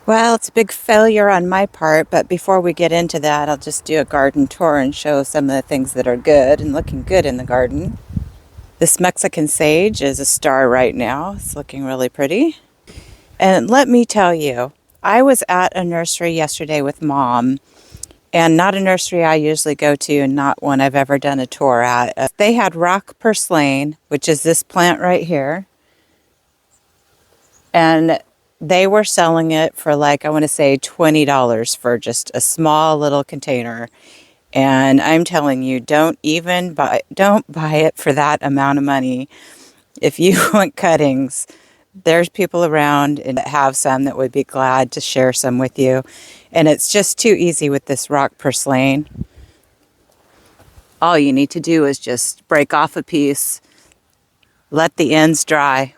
Well, it's a big failure on my part, but before we get into that, I'll just do a garden tour and show some of the things that are good and looking good in the garden. This Mexican sage is a star right now. It's looking really pretty. And let me tell you, I was at a nursery yesterday with Mom, and not a nursery I usually go to, and not one I've ever done a tour at. They had rock purslane, which is this plant right here, and they were selling it for like, I want to say $20 for just a small little container. And I'm telling you, don't buy it for that amount of money. If you want cuttings, there's people around and have some that would be glad to share some with you. And it's just too easy with this rock purslane. All you need to do is just break off a piece, let the ends dry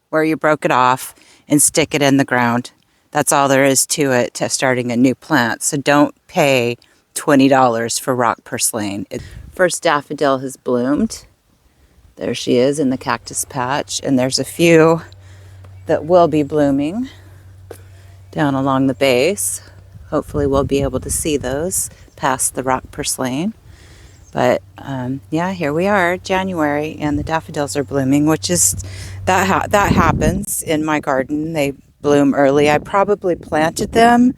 where you broke it off, and stick it in the ground. That's all there is to it, to starting a new plant. So don't pay $20 for rock purslane. First daffodil has bloomed. There she is in the cactus patch, and there's a few that will be blooming down along the base. Hopefully we'll be able to see those past the rock purslane. But yeah, here we are, January, and the daffodils are blooming, which is, that happens in my garden. They bloom early. I probably planted them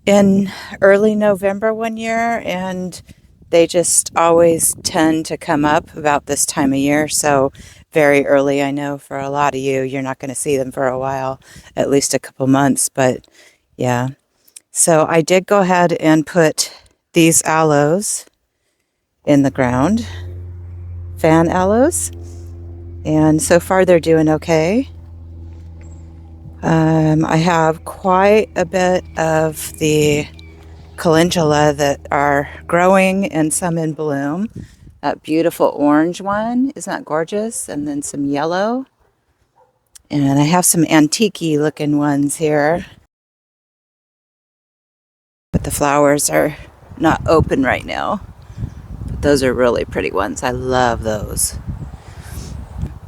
in early November one year, and they just always tend to come up about this time of year. So very early. I know for a lot of you're not going to see them for a while, at least a couple months. But yeah, so I did go ahead and put these aloes in the ground, fan aloes, and so far they're doing okay. I have quite a bit of the calendula that are growing and some in bloom. That beautiful orange one, isn't that gorgeous? And then some yellow. And I have some antique looking ones here. But the flowers are not open right now. But those are really pretty ones. I love those.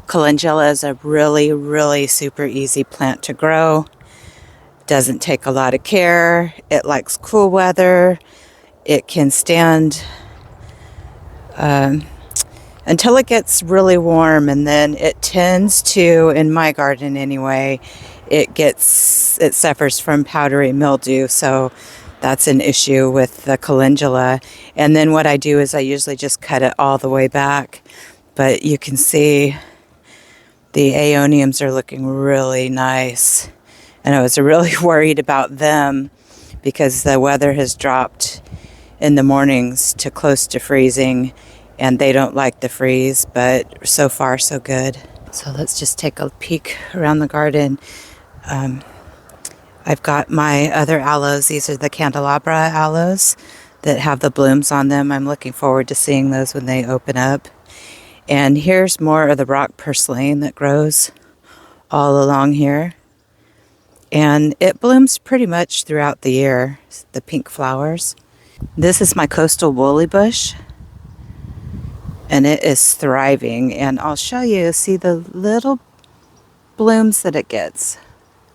Calendula is a really, really super easy plant to grow. Doesn't take a lot of care. It likes cool weather. It can stand until it gets really warm, and then it tends to, in my garden anyway, it suffers from powdery mildew. So that's an issue with the calendula. And then what I do is I usually just cut it all the way back. But you can see the aeoniums are looking really nice. And I was really worried about them because the weather has dropped in the mornings to close to freezing, and they don't like the freeze, but so far so good. So let's just take a peek around the garden. I've got my other aloes. These are the candelabra aloes that have the blooms on them. I'm looking forward to seeing those when they open up. And here's more of the rock purslane that grows all along here. And it blooms pretty much throughout the year, the pink flowers. This is my coastal woolly bush, and it is thriving. And I'll show you, see the little blooms that it gets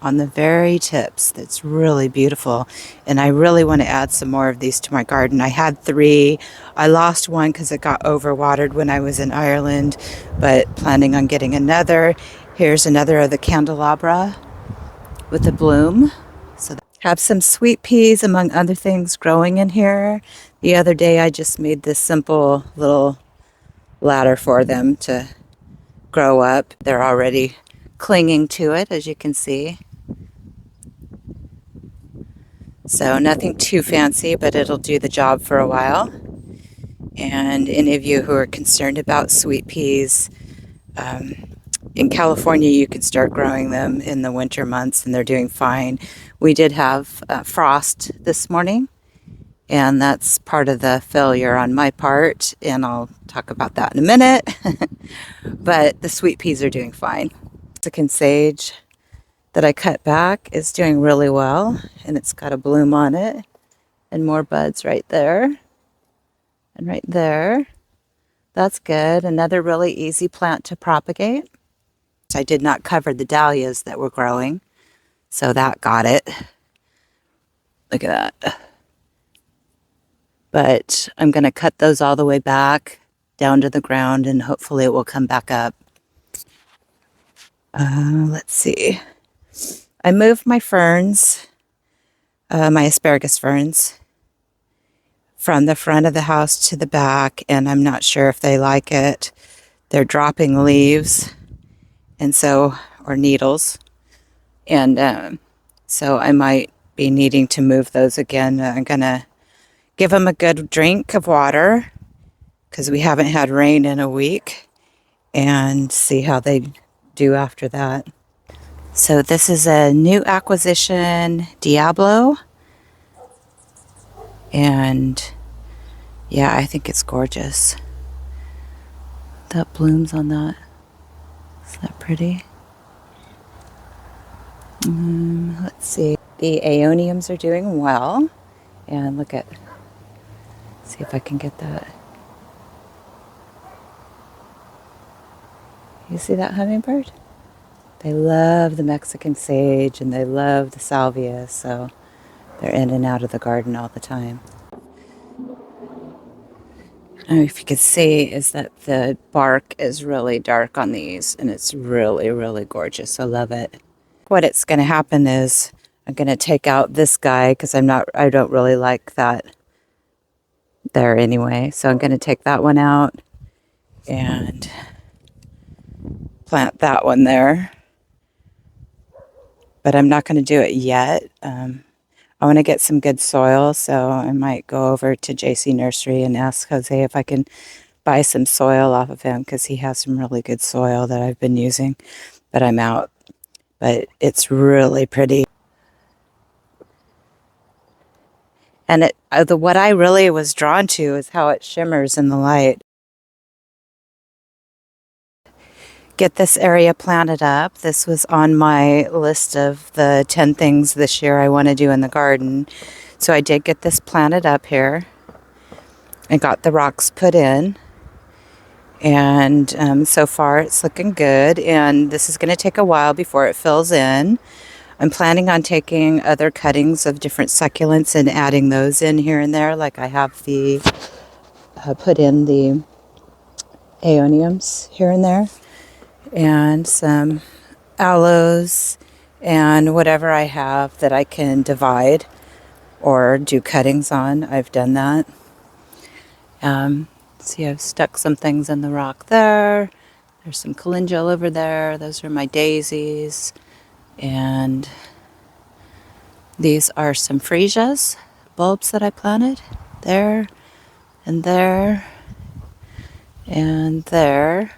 on the very tips. That's really beautiful. And I really want to add some more of these to my garden. I had 3. I lost one because it got overwatered when I was in Ireland, but planning on getting another. Here's another of the candelabra with a bloom. So have some sweet peas among other things growing in here. The other day I just made this simple little ladder for them to grow up. They're already clinging to it, as you can see. So nothing too fancy, but it'll do the job for a while. And any of you who are concerned about sweet peas, in California, you can start growing them in the winter months, and they're doing fine. We did have frost this morning, and that's part of the failure on my part, and I'll talk about that in a minute. But the sweet peas are doing fine. Mexican sage that I cut back is doing really well, and it's got a bloom on it, and more buds right there, and right there. That's good. Another really easy plant to propagate. I did not cover the dahlias that were growing, So that got it. Look at that. But I'm going to cut those all the way back down to the ground, and hopefully it will come back up. Let's see. I moved my ferns, my asparagus ferns, from the front of the house to the back, and I'm not sure if they like it. They're dropping leaves, and so, or needles, and so I might be needing to move those again. I'm going to give them a good drink of water because we haven't had rain in a week, and see how they do after that. So this is a new acquisition, Diablo, and yeah, I think it's gorgeous. That blooms on that. Is that pretty? Let's see. The aeoniums are doing well, and look at, see if I can get that. You see that hummingbird? They love the Mexican sage and they love the salvia, so they're in and out of the garden all the time. If you could see, is that the bark is really dark on these, and it's really, really gorgeous. I love it. What it's going to happen is I'm going to take out this guy because I don't really like that there anyway. So I'm going to take that one out and plant that one there. But I'm not going to do it yet. I want to get some good soil, so I might go over to JC Nursery and ask Jose if I can buy some soil off of him, because he has some really good soil that I've been using, but I'm out. But it's really pretty. And what I really was drawn to is how it shimmers in the light. Get this area planted up. This was on my list of the 10 things this year I want to do in the garden. So I did get this planted up here. I got the rocks put in. And so far it's looking good. And this is going to take a while before it fills in. I'm planning on taking other cuttings of different succulents and adding those in here and there. Like I have the, put in the aeoniums here and there. And some aloes and whatever I have that I can divide or do cuttings on. I've done that. See, I've stuck some things in the rock there. There's some calendula over there. Those are my daisies. And these are some freesias bulbs that I planted there and there and there.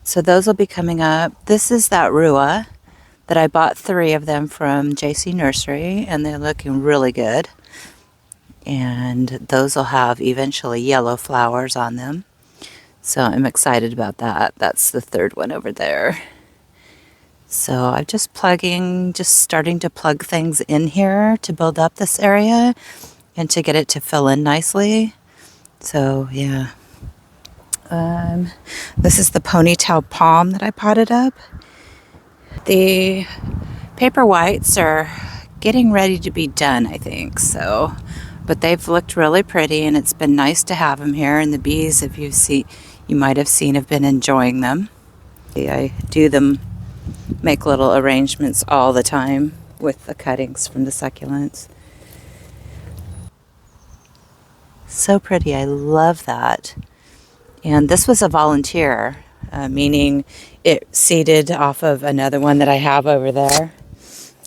So those will be coming up. This is that rua that I bought 3 of them from JC Nursery, and they're looking really good. And those will have eventually yellow flowers on them. So I'm excited about that. That's the 3rd one over there. So I'm just starting to plug things in here to build up this area and to get it to fill in nicely. So yeah. This is the ponytail palm that I potted up. The paper whites are getting ready to be done, I think. So, but they've looked really pretty, and it's been nice to have them here. And the bees, if you might have seen, have been enjoying them. I do them, make little arrangements all the time with the cuttings from the succulents. So pretty. I love that. And this was a volunteer, meaning it seeded off of another one that I have over there.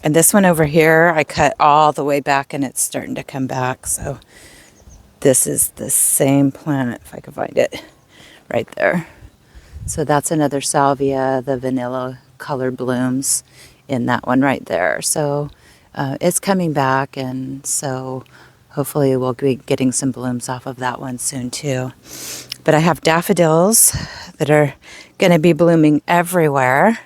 And this one over here, I cut all the way back, and it's starting to come back. So this is the same plant, if I can find it, right there. So that's another salvia, the vanilla colored blooms in that one right there. So it's coming back, and so hopefully we'll be getting some blooms off of that one soon too. But I have daffodils that are going to be blooming everywhere.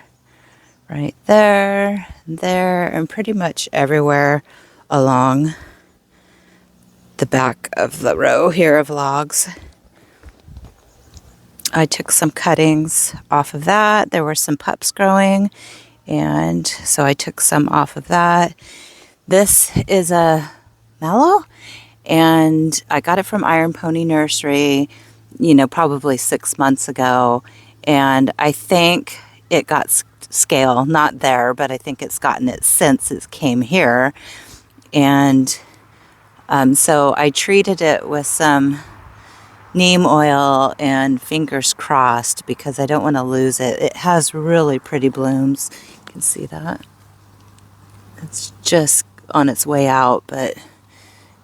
Right there, and pretty much everywhere along the back of the row here of logs. I took some cuttings off of that. There were some pups growing, And so I took some off of that. This is a mallow, and I got it from Iron Pony Nursery, probably 6 months ago. And I think it got scale, not there, but I think it's gotten it since it came here. And so I treated it with some neem oil and fingers crossed because I don't want to lose it. It has really pretty blooms. You can see that. It's just on its way out, but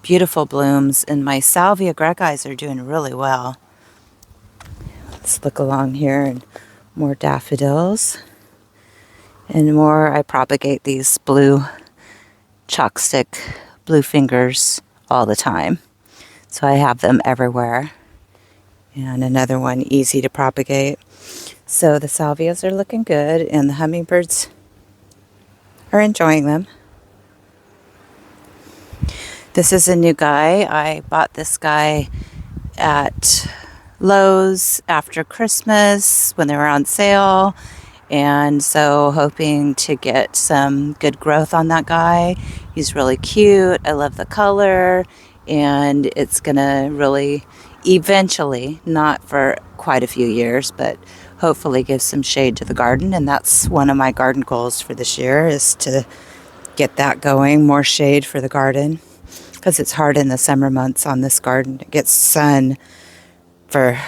beautiful blooms. And my salvia gregis are doing really well. Let's look along here, and more daffodils. And more, I propagate these blue chalkstick, blue fingers all the time. So I have them everywhere. And another one, easy to propagate. So the salvias are looking good, and the hummingbirds are enjoying them. This is a new guy. I bought this guy at Lowe's after Christmas when they were on sale. And so hoping to get some good growth on that guy. He's really cute. I love the color. And it's going to really eventually, not for quite a few years, but hopefully give some shade to the garden. And that's one of my garden goals for this year, is to get that going, more shade for the garden. Because it's hard in the summer months on this garden. It gets sun for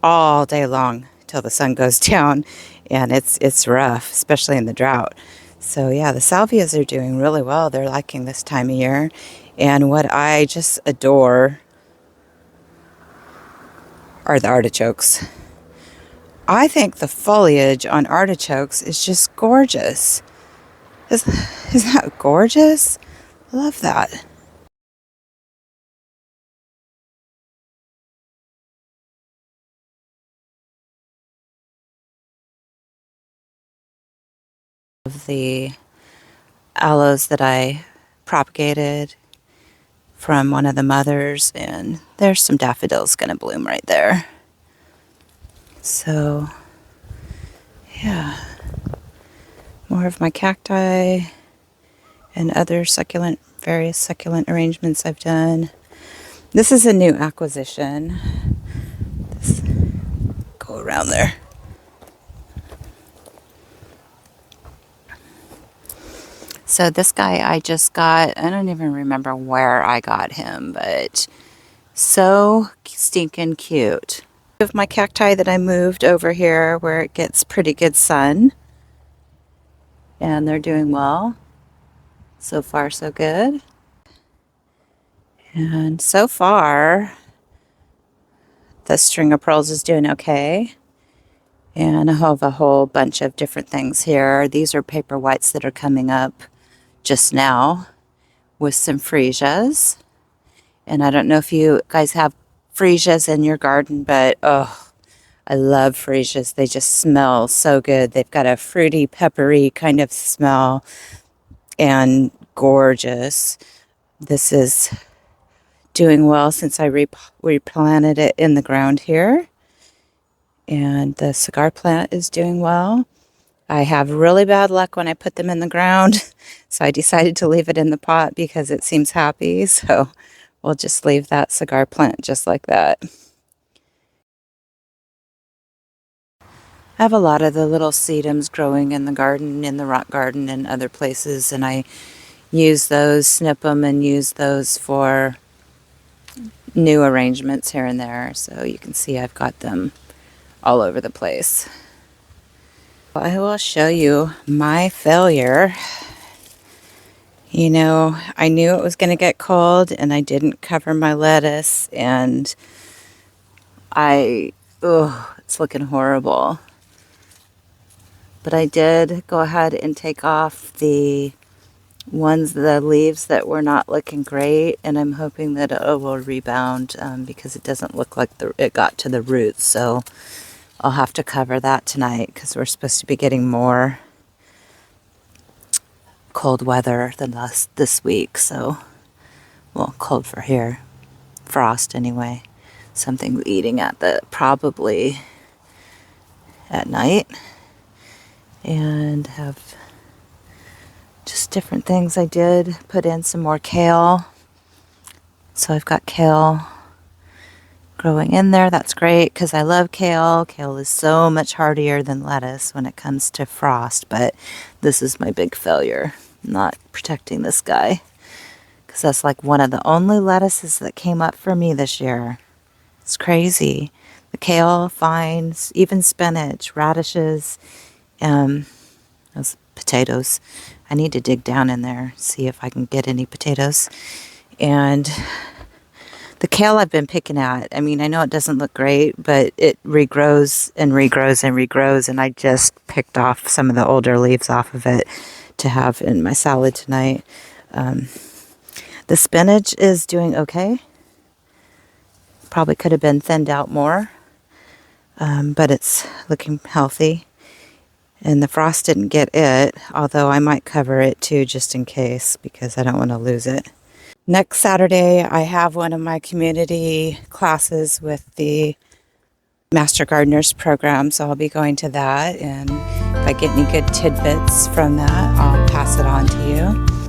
all day long till the sun goes down, and it's rough, especially in the drought. So yeah, the salvias are doing really well. They're liking this time of year. And what I just adore are the artichokes. I think the foliage on artichokes is just gorgeous. Isn't that gorgeous? I love that. Of the aloes that I propagated from one of the mothers, and there's some daffodils going to bloom right there. So yeah, more of my cacti and other various succulent arrangements I've done. This is a new acquisition. Go around there. So this guy I just got, I don't even remember where I got him, but so stinking cute. Of my cacti that I moved over here where it gets pretty good sun, and they're doing well. So far so good. And so far the string of pearls is doing okay. And I have a whole bunch of different things here. These are paper whites that are coming up just now with some freesias. And I don't know if you guys have freesias in your garden, but oh, I love freesias. They just smell so good. They've got a fruity, peppery kind of smell and gorgeous. This is doing well since I replanted it in the ground here. And the cigar plant is doing well. I have really bad luck when I put them in the ground, so I decided to leave it in the pot because it seems happy. So we'll just leave that cigar plant just like that. I have a lot of the little sedums growing in the garden, in the rock garden and other places, and I use those, snip them, and use those for new arrangements here and there. So you can see I've got them all over the place. I will show you my failure. I knew it was going to get cold, and I didn't cover my lettuce, and it's looking horrible. But I did go ahead and take off the leaves that were not looking great, and I'm hoping that it will rebound because it doesn't look like it got to the roots. So I'll have to cover that tonight because we're supposed to be getting more cold weather than this week. So, well, cold for here. Frost anyway. Something eating probably at night. And have just different things I did. Put in some more kale. So I've got kale growing in there. That's great because I love kale. Kale is so much hardier than lettuce when it comes to frost, but this is my big failure, not protecting this guy, because that's like one of the only lettuces that came up for me this year. It's crazy. The kale, vines, even spinach, radishes, those potatoes. I need to dig down in there, see if I can get any potatoes. And the kale I've been picking at, I mean, I know it doesn't look great, but it regrows and regrows and regrows, and I just picked off some of the older leaves off of it to have in my salad tonight. The spinach is doing okay. Probably could have been thinned out more, but it's looking healthy. And the frost didn't get it, although I might cover it too just in case, because I don't want to lose it. Next Saturday, I have one of my community classes with the Master Gardeners program, so I'll be going to that. And if I get any good tidbits from that, I'll pass it on to you.